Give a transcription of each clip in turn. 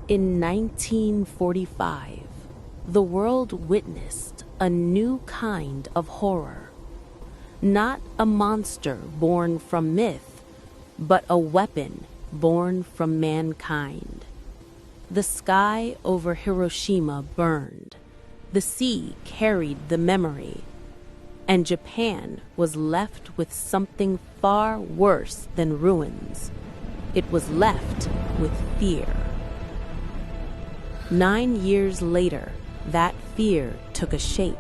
In 1945, the world witnessed a new kind of horror. Not a monster born from myth, but a weapon born from mankind. The sky over Hiroshima burned, the sea carried the memory, and Japan was left with something far worse than ruins. It was left with fear. 9 years later, that fear took a shape,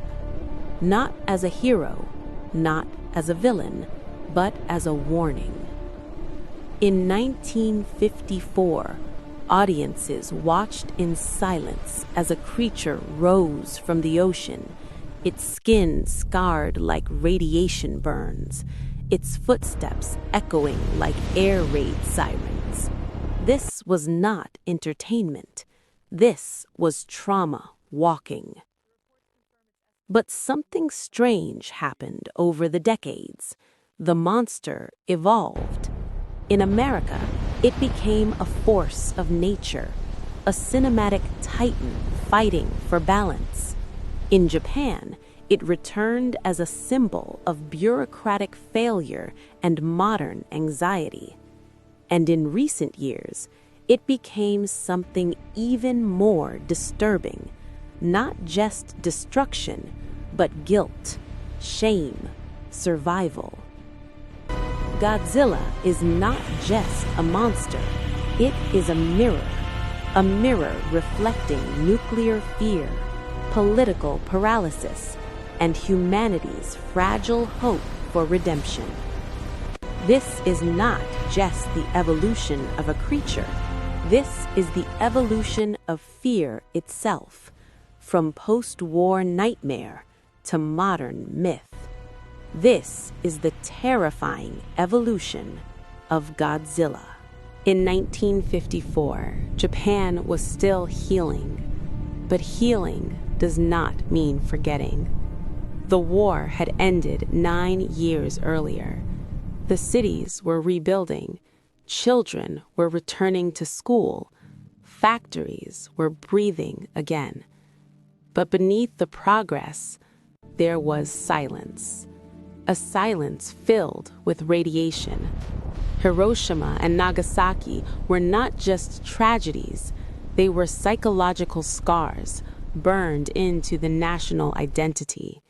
not as a hero, not as a villain, but as a warning. In 1954, audiences watched in silence as a creature rose from the ocean, its skin scarred like radiation burns, its footsteps echoing like air raid sirens. This was not entertainment. This was trauma walking. But something strange happened over the decades. The monster evolved. In America, it became a force of nature, a cinematic titan fighting for balance. In Japan, it returned as a symbol of bureaucratic failure and modern anxiety. And in recent years, it became something even more disturbing, not just destruction, but guilt, shame, survival. Godzilla is not just a monster, it is a mirror reflecting nuclear fear, political paralysis, and humanity's fragile hope for redemption. This is not just the evolution of a creature. This is the evolution of fear itself, from post-war nightmare to modern myth. This is the terrifying evolution of Godzilla. In 1954, Japan was still healing, but healing does not mean forgetting. The war had ended 9 years earlier. The cities were rebuilding. Children were returning to school. Factories were breathing again. But beneath the progress, there was silence. A silence filled with radiation. Hiroshima and Nagasaki were not just tragedies. They were psychological scars burned into the national identity.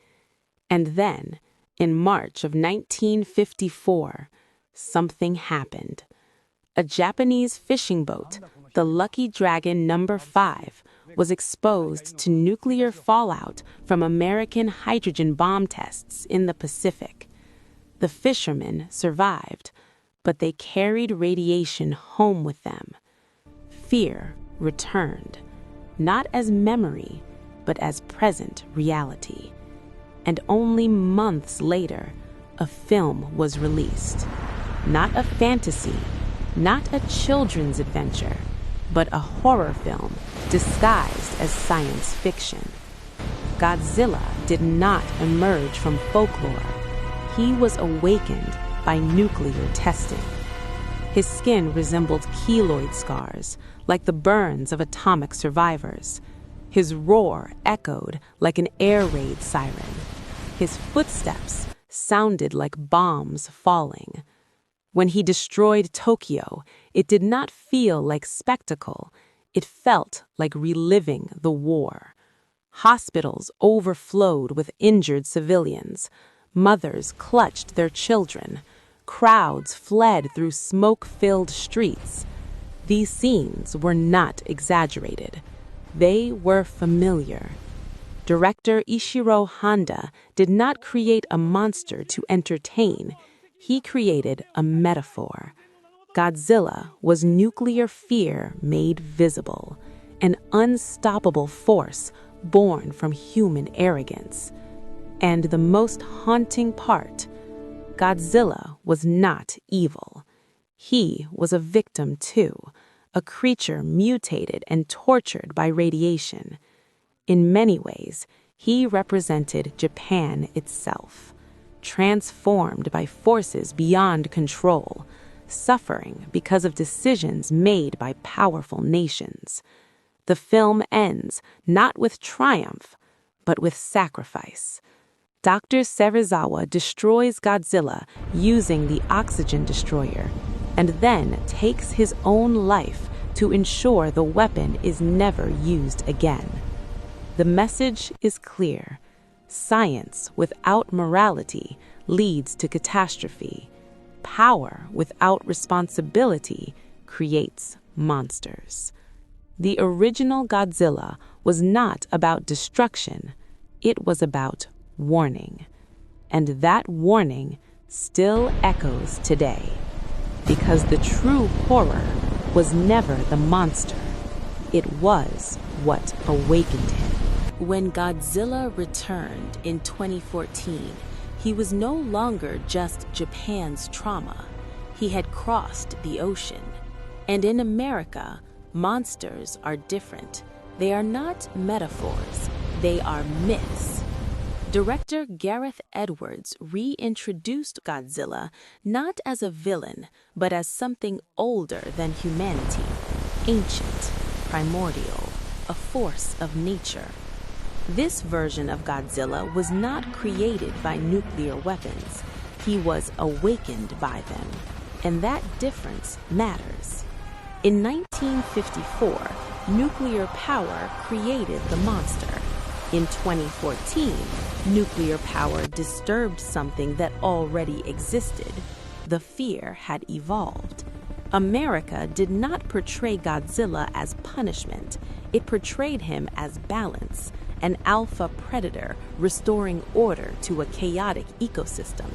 And then, in March of 1954, something happened. A Japanese fishing boat, the Lucky Dragon No. 5, was exposed to nuclear fallout from American hydrogen bomb tests in the Pacific. The fishermen survived, but they carried radiation home with them. Fear returned, not as memory, but as present reality. And only months later, a film was released. Not a fantasy, not a children's adventure, but a horror film disguised as science fiction. Godzilla did not emerge from folklore. He was awakened by nuclear testing. His skin resembled keloid scars, like the burns of atomic survivors. His roar echoed like an air raid siren. His footsteps sounded like bombs falling. When he destroyed Tokyo, it did not feel like spectacle. It felt like reliving the war. Hospitals overflowed with injured civilians. Mothers clutched their children. Crowds fled through smoke-filled streets. These scenes were not exaggerated. They were familiar. Director Ishiro Honda did not create a monster to entertain. He created a metaphor. Godzilla was nuclear fear made visible, an unstoppable force born from human arrogance. And the most haunting part, Godzilla was not evil. He was a victim too, a creature mutated and tortured by radiation. In many ways, he represented Japan itself, transformed by forces beyond control, suffering because of decisions made by powerful nations. The film ends not with triumph, but with sacrifice. Dr. Serizawa destroys Godzilla using the oxygen destroyer, and then takes his own life to ensure the weapon is never used again. The message is clear. Science without morality leads to catastrophe. Power without responsibility creates monsters. The original Godzilla was not about destruction. It was about warning. And that warning still echoes today. Because the true horror was never the monster. It was what awakened him. When Godzilla returned in 2014, he was no longer just Japan's trauma. He had crossed the ocean. And in America, monsters are different. They are not metaphors. They are myths. Director Gareth Edwards reintroduced Godzilla not as a villain, but as something older than humanity, ancient, primordial, a force of nature. This version of Godzilla was not created by nuclear weapons. He was awakened by them, and that difference matters. In 1954, nuclear power created the monster. In 2014, nuclear power disturbed something that already existed. The fear had evolved. America did not portray Godzilla as punishment. It portrayed him as balance, an alpha predator restoring order to a chaotic ecosystem.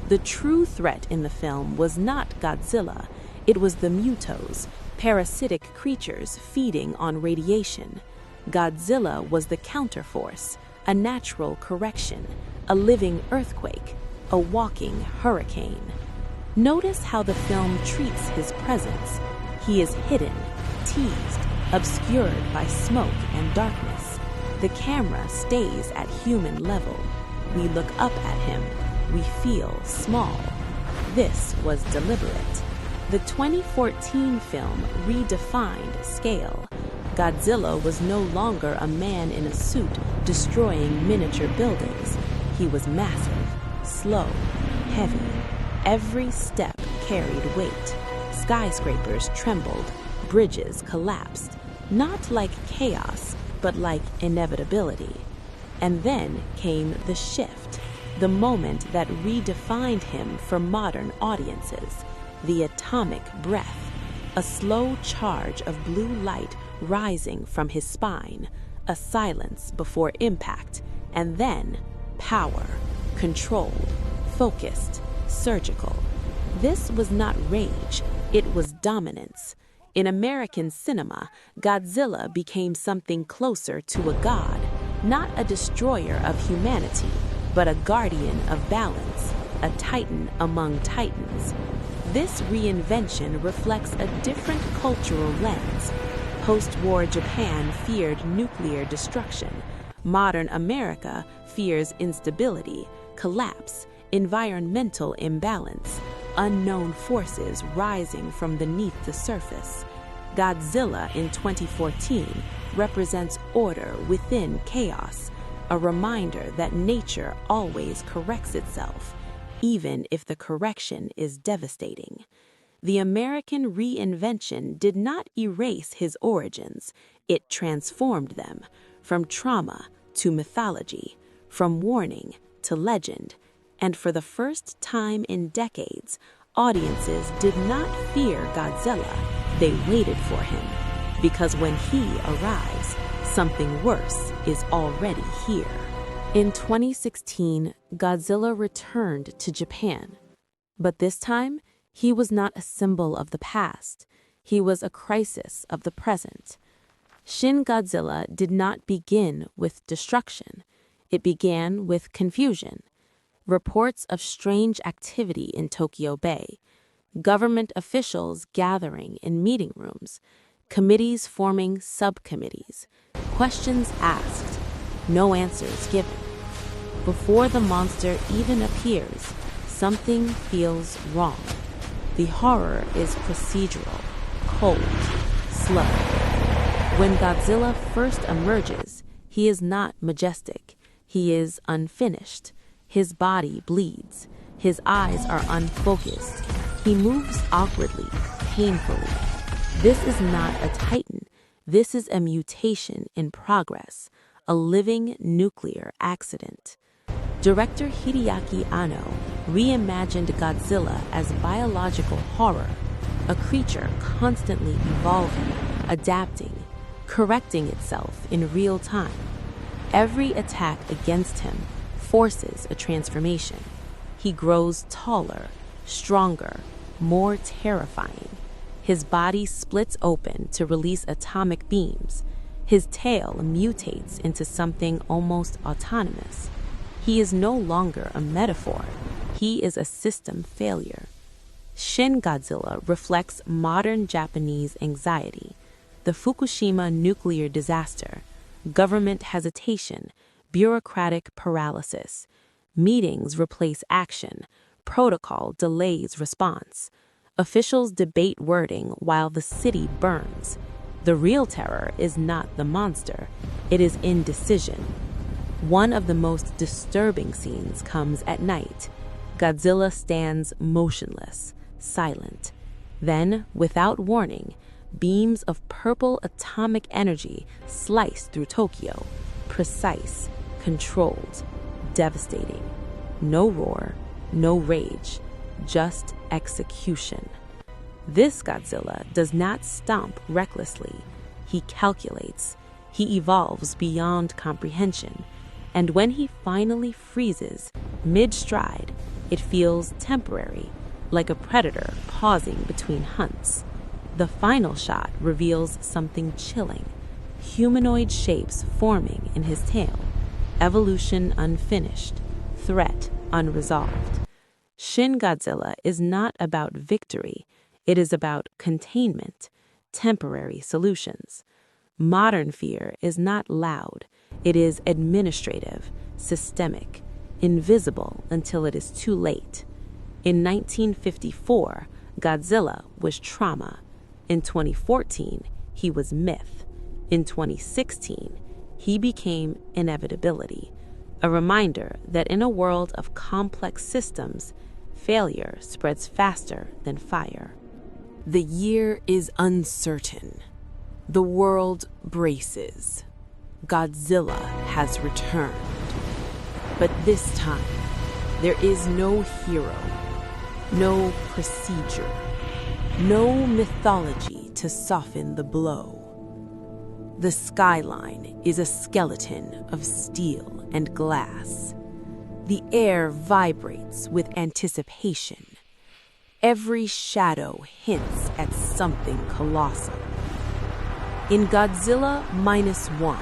The true threat in the film was not Godzilla. It was the mutos, parasitic creatures feeding on radiation. Godzilla was the counterforce, a natural correction, a living earthquake, a walking hurricane. Notice how the film treats his presence. He is hidden, teased, obscured by smoke and darkness. The camera stays at human level. We look up at him. We feel small. This was deliberate. The 2014 film redefined scale. Godzilla was no longer a man in a suit destroying miniature buildings. He was massive, slow, heavy. Every step carried weight. Skyscrapers trembled, bridges collapsed, not like chaos, but like inevitability. And then came the shift, the moment that redefined him for modern audiences, the atomic breath, a slow charge of blue light rising from his spine, a silence before impact, and then power, controlled, focused, surgical. This was not rage, it was dominance. In American cinema, Godzilla became something closer to a god, not a destroyer of humanity, but a guardian of balance, a titan among titans. This reinvention reflects a different cultural lens. Post-war Japan feared nuclear destruction. Modern America fears instability, collapse, environmental imbalance, unknown forces rising from beneath the surface. Godzilla in 2014 represents order within chaos, a reminder that nature always corrects itself, even if the correction is devastating. The American reinvention did not erase his origins, it transformed them, from trauma to mythology, from warning to legend. And for the first time in decades, audiences did not fear Godzilla, they waited for him. Because when he arrives, something worse is already here. In 2016, Godzilla returned to Japan. But this time, he was not a symbol of the past. He was a crisis of the present. Shin Godzilla did not begin with destruction. It began with confusion. Reports of strange activity in Tokyo Bay, government officials gathering in meeting rooms, committees forming subcommittees, questions asked, no answers given. Before the monster even appears, something feels wrong. The horror is procedural, cold, slow. When Godzilla first emerges, he is not majestic. He is unfinished. His body bleeds. His eyes are unfocused. He moves awkwardly, painfully. This is not a titan. This is a mutation in progress, a living nuclear accident. Director Hideaki Anno reimagined Godzilla as biological horror, a creature constantly evolving, adapting, correcting itself in real time. Every attack against him forces a transformation. He grows taller, stronger, more terrifying. His body splits open to release atomic beams. His tail mutates into something almost autonomous. He is no longer a metaphor. He is a system failure. Shin Godzilla reflects modern Japanese anxiety, the Fukushima nuclear disaster, government hesitation, bureaucratic paralysis. Meetings replace action, protocol delays response. Officials debate wording while the city burns. The real terror is not the monster, it is indecision. One of the most disturbing scenes comes at night. Godzilla stands motionless, silent. Then, without warning, beams of purple atomic energy slice through Tokyo. Precise, controlled, devastating. No roar, no rage, just execution. This Godzilla does not stomp recklessly. He calculates. He evolves beyond comprehension. And when he finally freezes, mid-stride, it feels temporary, like a predator pausing between hunts. The final shot reveals something chilling. Humanoid shapes forming in his tail. Evolution unfinished. Threat unresolved. Shin Godzilla is not about victory. It is about containment, temporary solutions. Modern fear is not loud. It is administrative, systemic, invisible until it is too late. In 1954, Godzilla was trauma. In 2014, he was myth. In 2016, he became inevitability, a reminder that in a world of complex systems, failure spreads faster than fire. The year is uncertain. The world braces. Godzilla has returned. But this time, there is no hero, no procedure, no mythology to soften the blow. The skyline is a skeleton of steel and glass. The air vibrates with anticipation. Every shadow hints at something colossal. In Godzilla -1,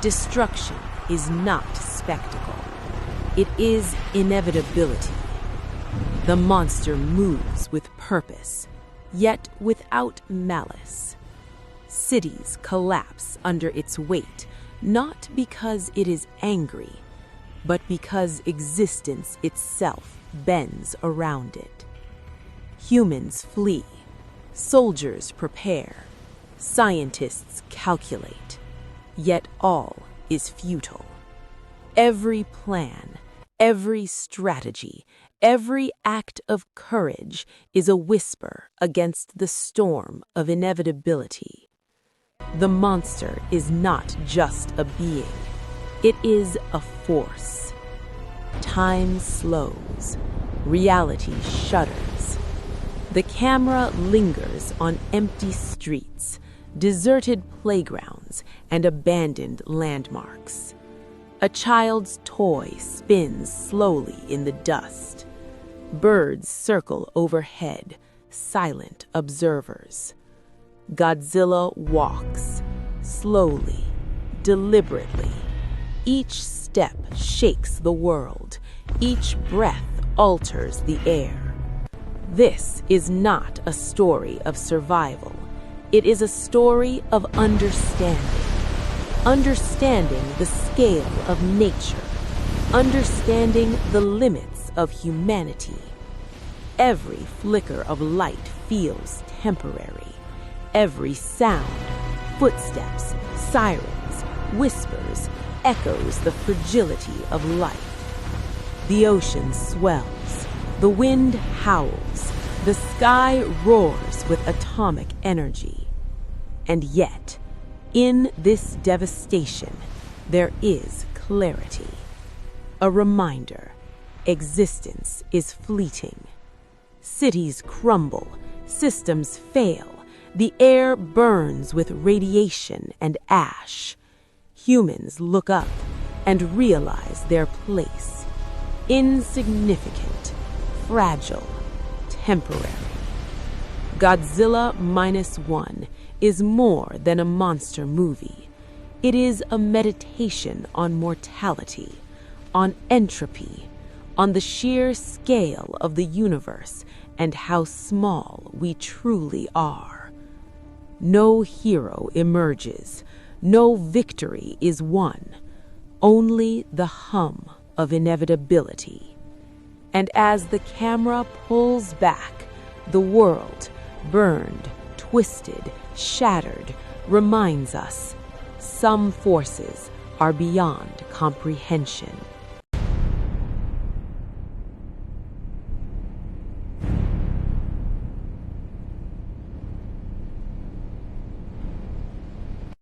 destruction is not spectacle. It is inevitability. The monster moves with purpose, yet without malice. Cities collapse under its weight, not because it is angry, but because existence itself bends around it. Humans flee, soldiers prepare, scientists calculate, yet all is futile. Every plan, every strategy, every act of courage is a whisper against the storm of inevitability. The monster is not just a being, it is a force. Time slows, reality shudders. The camera lingers on empty streets, deserted playgrounds, and abandoned landmarks. A child's toy spins slowly in the dust. Birds circle overhead, silent observers. Godzilla walks, slowly, deliberately. Each step shakes the world. Each breath alters the air. This is not a story of survival. It is a story of understanding. Understanding the scale of nature. Understanding the limits of humanity. Every flicker of light feels temporary. Every sound Footsteps, sirens, whispers, echoes the fragility of life. The ocean swells, the wind howls, the sky roars with atomic energy. And yet, in this devastation, there is clarity. A reminder, existence is fleeting. Cities crumble, systems fail, the air burns with radiation and ash. Humans look up and realize their place. Insignificant, fragile, temporary. Godzilla -1 is more than a monster movie. It is a meditation on mortality, on entropy, on the sheer scale of the universe and how small we truly are. No hero emerges, no victory is won, only the hum of inevitability. And as the camera pulls back, the world, burned, twisted, shattered, reminds us some forces are beyond comprehension.